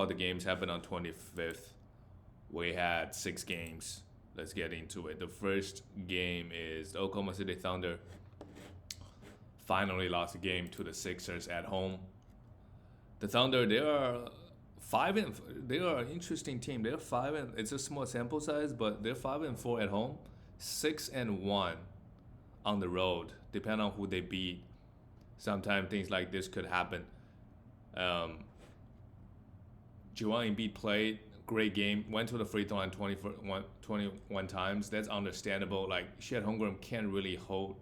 All the games happened on 25th. We had 6 games. Let's get into it. The first game is the Oklahoma City Thunder finally lost a game to the Sixers at home. The Thunder, they are they are an interesting team. They're 5 and it's a small sample size, but they're 5-4 at home, 6-1 on the road. Depending on who they beat, sometimes things like this could happen. Um, Joel Embiid played great game. Went to the free throw line 21 times. That's understandable. Like Chet Holmgren can't really hold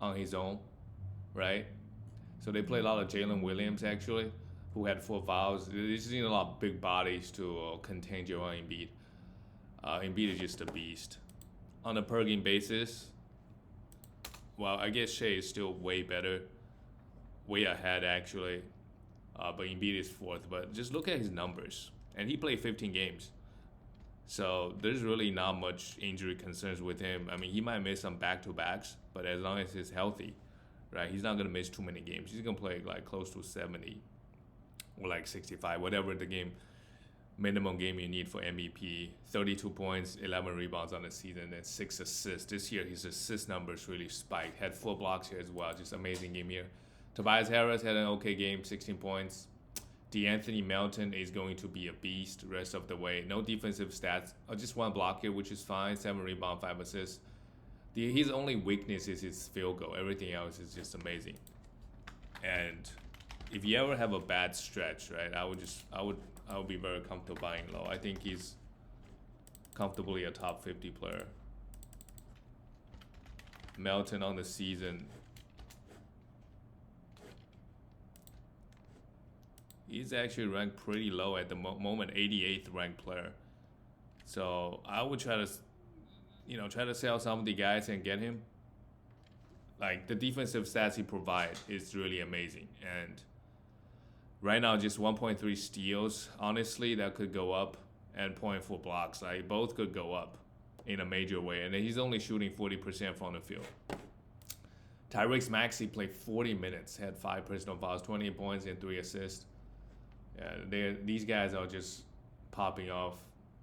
on his own, right? So they play a lot of Jalen Williams actually, who had 4 fouls. They just need a lot of big bodies to contain Joel Embiid. Embiid is just a beast. On a per game basis, well, I guess Shea is still way better, way ahead actually. But Embiid is fourth. But just look at his numbers, and he played 15 games. So there's really not much injury concerns with him. I mean, he might miss some back-to-backs, but as long as he's healthy, right, he's not gonna miss too many games. He's gonna play like close to 70 or like 65, whatever the minimum game you need for MVP. 32 points, 11 rebounds on the season, and 6 assists. This year his assist numbers really spiked. Had 4 blocks here as well. Just amazing game here. Tobias Harris had an okay game, 16 points. DeAnthony Melton is going to be a beast the rest of the way. No defensive stats. Just 1 block here, which is fine. 7 rebounds, 5 assists. His only weakness is his field goal. Everything else is just amazing. And if you ever have a bad stretch, right, I would be very comfortable buying low. I think he's comfortably a top 50 player. Melton on the season, he's actually ranked pretty low at the moment, 88th ranked player. So I would try to sell some of the guys and get him. Like the defensive stats he provides is really amazing. And right now, just 1.3 steals. Honestly, that could go up, and 0.4 blocks. Like both could go up in a major way. And he's only shooting 40% from the field. Tyrese Maxey played 40 minutes, had 5 personal fouls, 20 points, and 3 assists. Yeah, these guys are just popping off.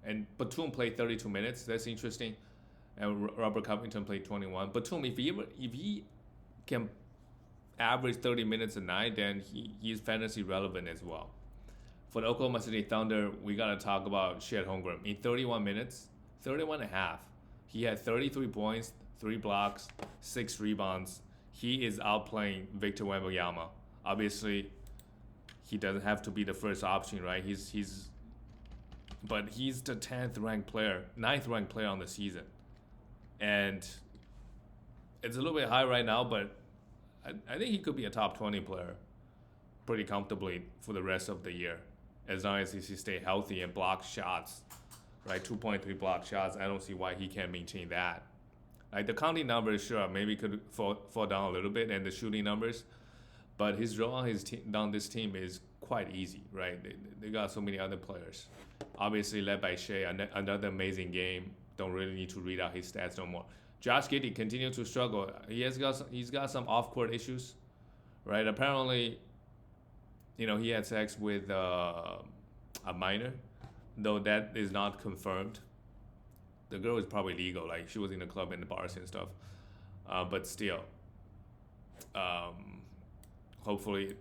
And Batum played 32 minutes. That's interesting. And Robert Covington played 21. Batum, if he can average 30 minutes a night, then he's fantasy relevant as well. For the Oklahoma City Thunder, we got to talk about Chet Holmgren. In 31 minutes, 31 and a half, he had 33 points, 3 blocks, 6 rebounds. He is outplaying Victor Wembanyama. Obviously, he doesn't have to be the first option, right? But he's the 10th ranked player, 9th ranked player on the season. And it's a little bit high right now, but I think he could be a top 20 player pretty comfortably for the rest of the year, as long as he stay healthy and block shots, right? 2.3 block shots. I don't see why he can't maintain that. Like the counting numbers, sure, maybe could fall down a little bit, and the shooting numbers, but his role on this team is quite easy, right? They got so many other players. Obviously led by Shea, another amazing game. Don't really need to read out his stats no more. Josh Giddey continues to struggle. He's got some off-court issues, right? Apparently, he had sex with a minor, though that is not confirmed. The girl is probably legal, like she was in the club and the bars and stuff. But still, hopefully,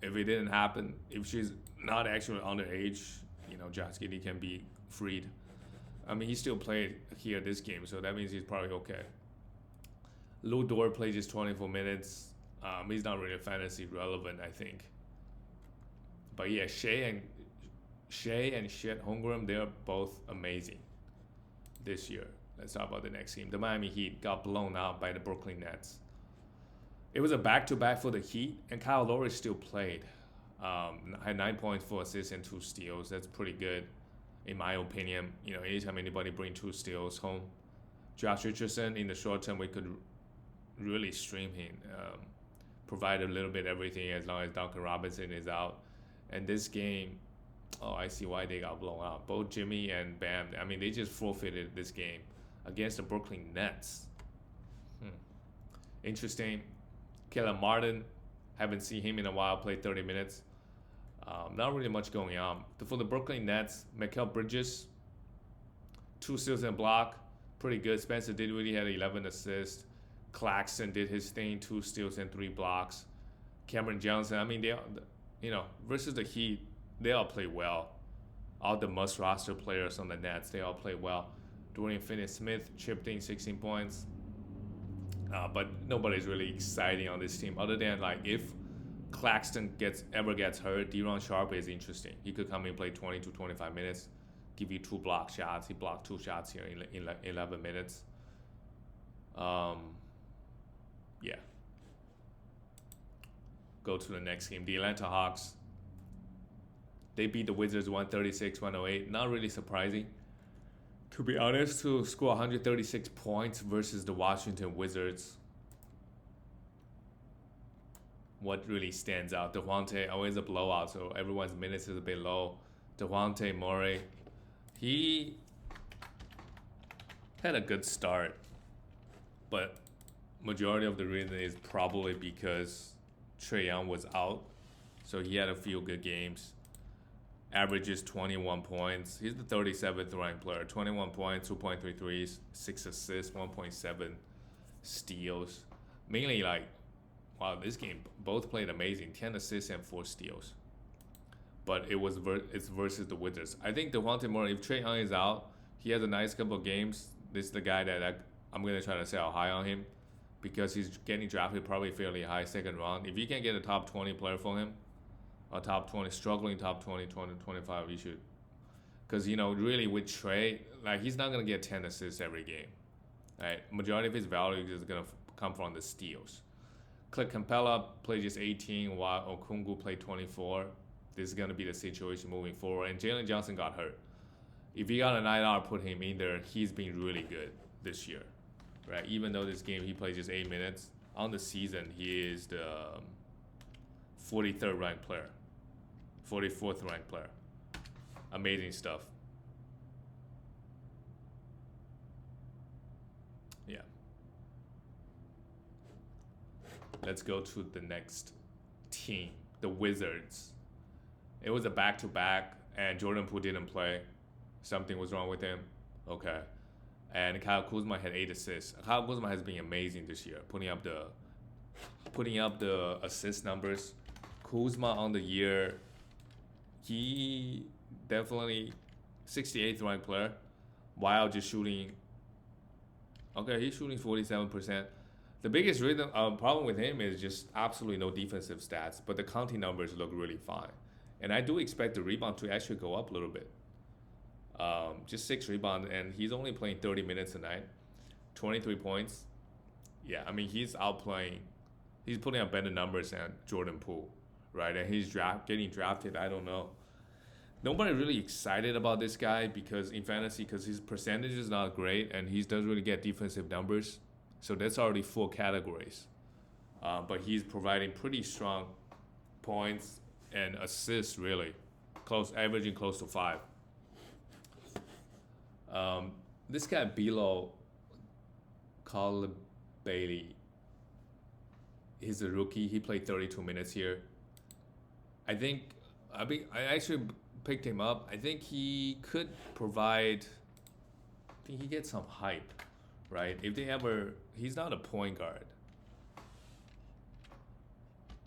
if it didn't happen, if she's not actually underage, Josh Giddey can be freed. I mean, he still played here this game, so that means he's probably okay. Lou Dort played just 24 minutes. He's not really fantasy relevant, I think. But yeah, Shea and Chet Holmgren, they're both amazing this year. Let's talk about the next team. The Miami Heat got blown out by the Brooklyn Nets. It was a back-to-back for the Heat, and Kyle Lowry still played. Had 9 points, 4 assists, and 2 steals. That's pretty good, in my opinion. Anytime anybody bring 2 steals home. Josh Richardson, in the short term, we could really stream him. Provide a little bit everything as long as Duncan Robinson is out. And this game, I see why they got blown out. Both Jimmy and Bam, I mean, they just forfeited this game against the Brooklyn Nets. Interesting. Caleb Martin, haven't seen him in a while, played 30 minutes. Not really much going on. For the Brooklyn Nets, Mikal Bridges, 2 steals and block, pretty good. Spencer Dinwiddie had 11 assists. Claxton did his thing, 2 steals and 3 blocks. Cameron Johnson, I mean, versus the Heat, they all play well. All the must roster players on the Nets, they all play well. Dorian Finney-Smith chipped in 16 points. But nobody's really exciting on this team other than like if Claxton ever gets hurt, De'Ron Sharp is interesting. He could come in, play 20 to 25 minutes, give you 2 block shots. He blocked 2 shots here in 11 minutes. Yeah. Go to the next game. The Atlanta Hawks. They beat the Wizards 136-108. Not really surprising. To be honest, to score 136 points versus the Washington Wizards. What really stands out? Devontae, always a blowout, so everyone's minutes is a bit low. Devontae Murray, he had a good start, but majority of the reason is probably because Trae Young was out, so he had a few good games. Averages 21 points. He's the 37th ranked player. 21 points, 2.3 threes, 6 assists, 1.7 steals. Mainly like, wow, this game both played amazing. 10 assists and 4 steals. But it's versus the Wizards. I think Devontae Murray, if Trae Young is out, he has a nice couple of games. This is the guy that I'm going to try to sell high on him because he's getting drafted probably fairly high, second round. If you can get a top 20 player for him, a top 20, struggling top 20, 25, you should. Because, really with Trae, like he's not going to get 10 assists every game. Right? Majority of his value is going to come from the steals. Clint Capella played just 18 while Okungwu played 24. This is going to be the situation moving forward. And Jalen Johnson got hurt. If you got an IR, put him in there. He's been really good this year. Right? Even though this game he played just 8 minutes, on the season he is the 43rd ranked player. 44th ranked player. Amazing stuff. Yeah. Let's go to the next team, the Wizards. It was a back-to-back, and Jordan Poole didn't play. Something was wrong with him. Okay. And Kyle Kuzma had 8 assists. Kyle Kuzma has been amazing this year, putting up the assist numbers. Kuzma on the year, he definitely 68th ranked player, while just shooting. Okay, he's shooting 47%. The biggest reason problem with him is just absolutely no defensive stats, but the counting numbers look really fine, and I do expect the rebound to actually go up a little bit. Just 6 rebounds, and he's only playing 30 minutes a night, 23 points. Yeah, I mean he's outplaying. He's putting up better numbers than Jordan Poole. Right, and he's getting drafted. I don't know. Nobody really excited about this guy because in fantasy, because his percentage is not great and he doesn't really get defensive numbers. So that's already 4 categories. But he's providing pretty strong points and assists, really, averaging close to 5. This guy below, Colin Bailey. He's a rookie. He played 32 minutes here. I actually picked him up. I think he could provide. I think he gets some hype, right? He's not a point guard.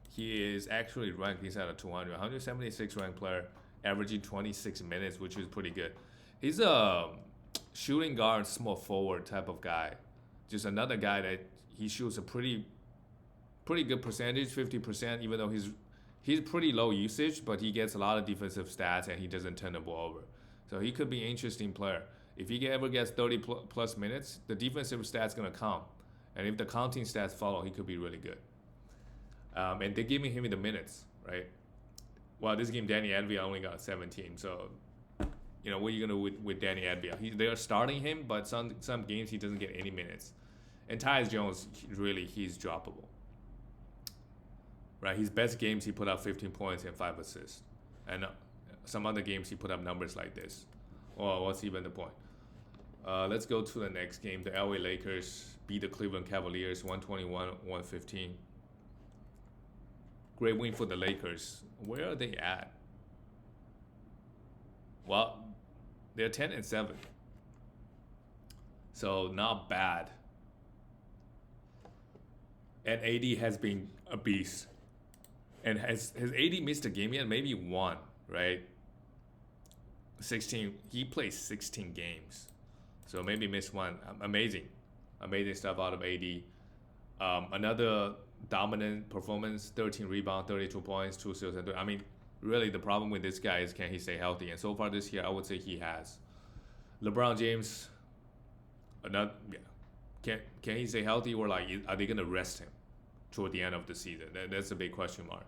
He is actually ranked inside of 200, 176 ranked player, averaging 26 minutes, which is pretty good. He's a shooting guard, small forward type of guy. Just another guy that he shoots a pretty good percentage, 50%, even though he's pretty low usage, but he gets a lot of defensive stats and he doesn't turn the ball over. So he could be an interesting player. If he ever gets 30 plus minutes, the defensive stats going to count. And if the counting stats follow, he could be really good. And they're giving him the minutes, right? Well, this game, Danny Advia only got 17. So, what are you going to do with Danny Advia? They are starting him, but some games he doesn't get any minutes. And Tyus Jones, he's droppable. Right, his best games he put up 15 points and 5 assists, and some other games he put up numbers like this. Well, what's even the point? Let's go to the next game. The LA Lakers beat the Cleveland Cavaliers 121-115. Great win for the Lakers. Where are they at? Well, they're 10-7, so not bad. And AD has been a beast. And has AD missed a game yet? Maybe one, right? 16. He plays 16 games, so maybe missed one. Amazing stuff out of AD. Another dominant performance: 13 rebounds, 32 points, 2 steals, and 3. I mean, really, the problem with this guy is can he stay healthy? And so far this year, I would say he has. LeBron James, another, yeah. Can he stay healthy, or like are they gonna rest him toward the end of the season? That's a big question mark.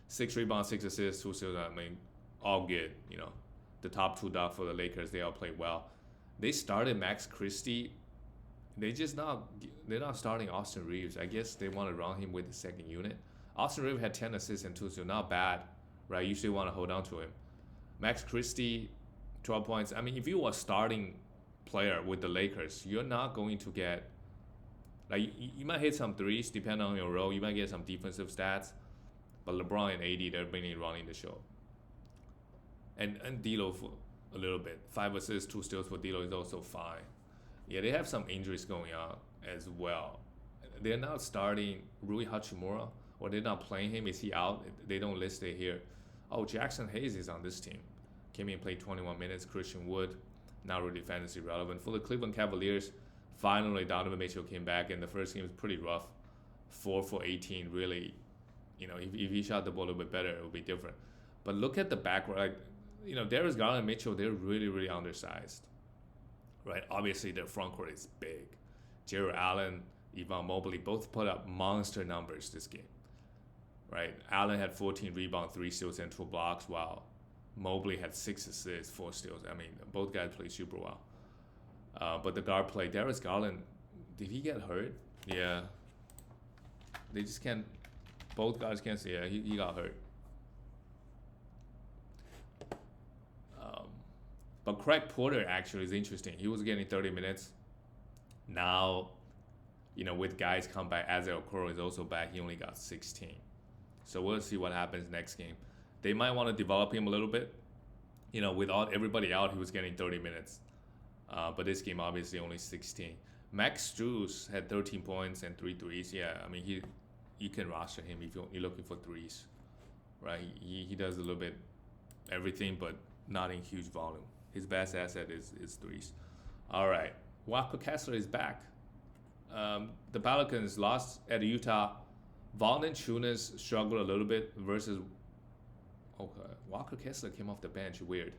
6 rebounds, 6 assists, 2 steals. I mean, all good. The top 2 dog for the Lakers, they all played well. They started Max Christie. They're not starting Austin Reeves. I guess they want to run him with the second unit. Austin Reeves had 10 assists and 2 steals, not bad, right? You still want to hold on to him. Max Christie, 12 points. I mean, if you are starting player with the Lakers, you're not going to get, like, you might hit some threes depending on your role. You might get some defensive stats, but LeBron and AD, they're mainly running the show. And D'Lo for a little bit. 5 assists, 2 steals for D'Lo is also fine. Yeah, they have some injuries going on as well. They're not starting Rui Hachimura, or they're not playing him. Is he out? They don't list it here. Oh, Jackson Hayes is on this team. Came in and played 21 minutes. Christian Wood, not really fantasy relevant. For the Cleveland Cavaliers, finally Donovan Mitchell came back, and the first game was pretty rough. 4 for 18, really. If he shot the ball a little bit better, it would be different. But look at the background. Darius Garland and Mitchell, they're really, really undersized. Right, obviously their front court is big. Jared Allen, Evan Mobley both put up monster numbers this game. Right, Allen had 14 rebounds, 3 steals, and 2 blocks, while Mobley had 6 assists, 4 steals. I mean, both guys played super well. But the guard play, Darius Garland, did he get hurt? Yeah. They just can't. Both guys can't say. Yeah, he got hurt. But Craig Porter actually is interesting. He was getting 30 minutes. Now, with guys come back, Isaiah Okoro is also back. He only got 16. So we'll see what happens next game. They might want to develop him a little bit. Without everybody out, he was getting 30 minutes. But this game, obviously, only 16. Max Strus had 13 points and 3 threes. Yeah, I mean, you can roster him if you're looking for threes. Right? He does a little bit everything, but not in huge volume. His best asset is threes. All right. Walker Kessler is back. The Pelicans lost at Utah. Valanciunas struggled a little bit versus... Okay. Walker Kessler came off the bench. Weird.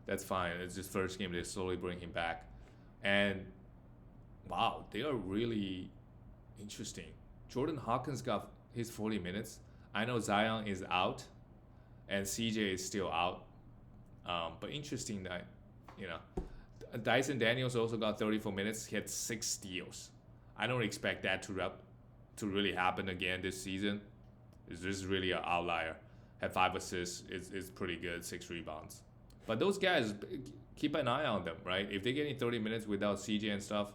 That's fine. It's his first game. They slowly bring him back. And, wow, they are really interesting. Jordan Hawkins got his 40 minutes. I know Zion is out. And CJ is still out. But interesting that, Dyson Daniels also got 34 minutes. He had 6 steals. I don't expect that to really happen again this season. It's just really an outlier. Had 5 assists. It's pretty good. 6 rebounds. But those guys, keep an eye on them, right? If they're getting 30 minutes without CJ and stuff,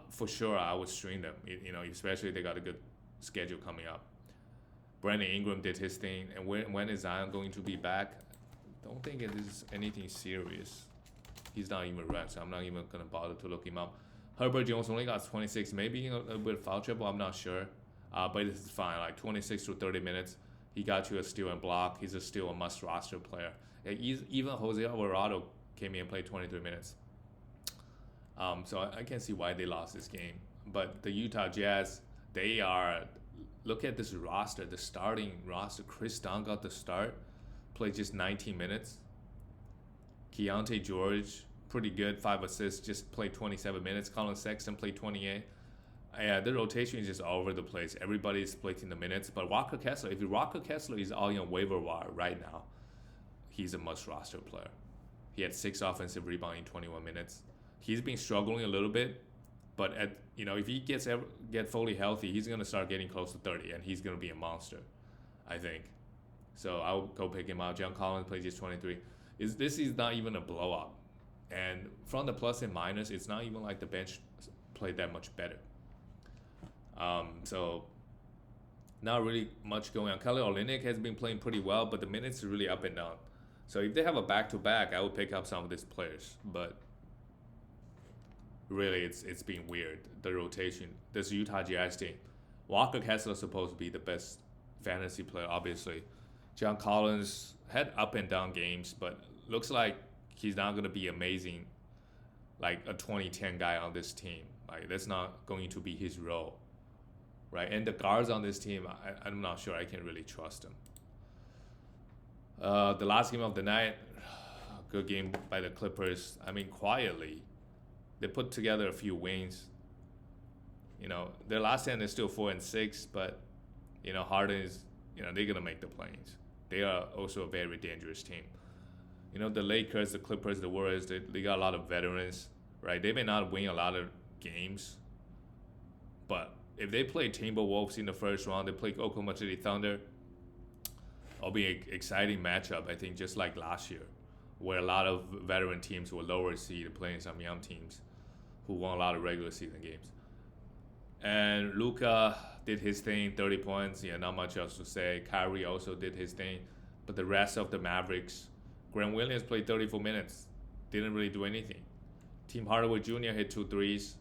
for sure I would stream them. Especially if they got a good schedule coming up. Brandon Ingram did his thing, and when is Zion going to be back? Don't think it is anything serious. He's not even ranked, so I'm not even gonna bother to look him up. Herbert Jones only got 26, maybe a little bit of foul trouble, I'm not sure. But this is fine, like 26 to 30 minutes. He got you a steal and block. He's still a must roster player. Even Jose Alvarado came in and played 23 minutes. So I can see why they lost this game. But the Utah Jazz, they are. Look at this roster, the starting roster. Chris Dunn got the start, played just 19 minutes. Keontae George, pretty good, 5 assists, just played 27 minutes. Colin Sexton played 28. Yeah, the rotation is just all over the place. Everybody's splitting the minutes. But Walker Kessler, if Walker Kessler is all on waiver wire right now, he's a must roster player. He had 6 offensive rebounds in 21 minutes. He's been struggling a little bit. But if he get fully healthy, he's gonna start getting close to 30, and he's gonna be a monster, I think. So I'll go pick him out. John Collins plays just 23. This is not even a blowout, and from the plus and minus, it's not even like the bench played that much better. So not really much going on. Kelly Olynyk has been playing pretty well, but the minutes are really up and down. So if they have a back-to-back, I would pick up some of these players. But really, it's been weird, the rotation. This Utah Jazz team. Walker Kessler is supposed to be the best fantasy player, obviously. John Collins had up and down games, but looks like he's not going to be amazing like a 2010 guy on this team. Like, that's not going to be his role, right? And the guards on this team, I'm not sure I can really trust them. The last game of the night, good game by the Clippers. I mean, quietly, they put together a few wins. You know, their last 10 is still 4-6, but you know, Harden is, you know, they're gonna make the playoffs. They are also a very dangerous team. You know, the Lakers, the Clippers, the Warriors, they got a lot of veterans, right? They may not win a lot of games, but if they play Timberwolves in the first round, they play Oklahoma City Thunder, it'll be an exciting matchup, I think, just like last year, where a lot of veteran teams were lower seed playing some young teams who won a lot of regular season games. And Luka did his thing, 30 points. Yeah, not much else to say. Kyrie also did his thing. But the rest of the Mavericks, Grant Williams played 34 minutes. Didn't really do anything. Tim Hardaway Jr. hit 2 threes,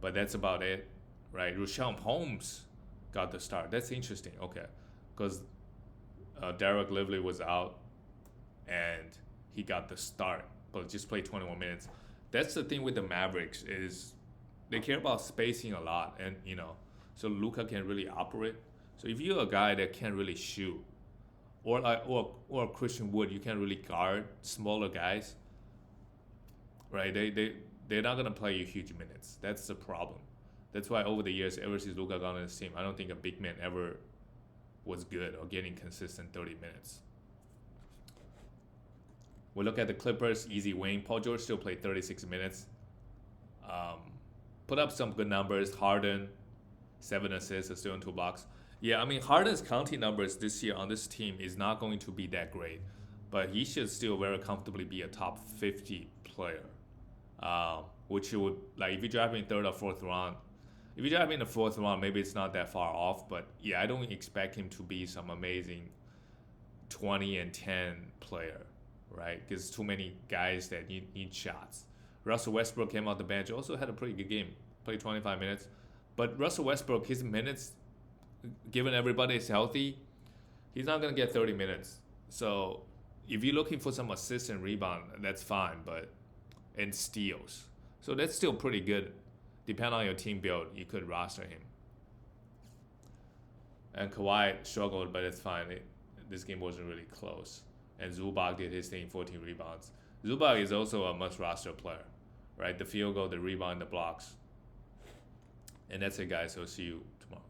but that's about it, right? Rashawn Holmes got the start. That's interesting, okay. Because Derek Lively was out, and he got the start, but just played 21 minutes. That's the thing with the Mavericks is they care about spacing a lot, and you know, so Luka can really operate. So if you're a guy that can't really shoot, or Christian Wood, you can't really guard smaller guys, right? They're not gonna play you huge minutes. That's the problem. That's why over the years, ever since Luka got on this team, I don't think a big man ever was good or getting consistent 30 minutes. We look at the Clippers, easy win. Paul George still played 36 minutes. Put up some good numbers. Harden, 7 assists, still in 2 blocks. Yeah, I mean, Harden's counting numbers this year on this team is not going to be that great, but he should still very comfortably be a top 50 player, which would, like, if you draft him in 3rd or 4th round, if you draft him in the 4th round, maybe it's not that far off, but yeah, I don't expect him to be some amazing 20 and 10 player, right? Because too many guys that need shots. Russell Westbrook came off the bench, also had a pretty good game, played 25 minutes. But Russell Westbrook, his minutes, given everybody is healthy, he's not going to get 30 minutes. So if you're looking for some assist and rebound, that's fine, and steals. So that's still pretty good. Depending on your team build, you could roster him. And Kawhi struggled, but it's fine. This game wasn't really close. And Zubac did his thing, 14 rebounds. Zubac is also a must-roster player, right? The field goal, the rebound, the blocks. And that's it, guys. So see you tomorrow.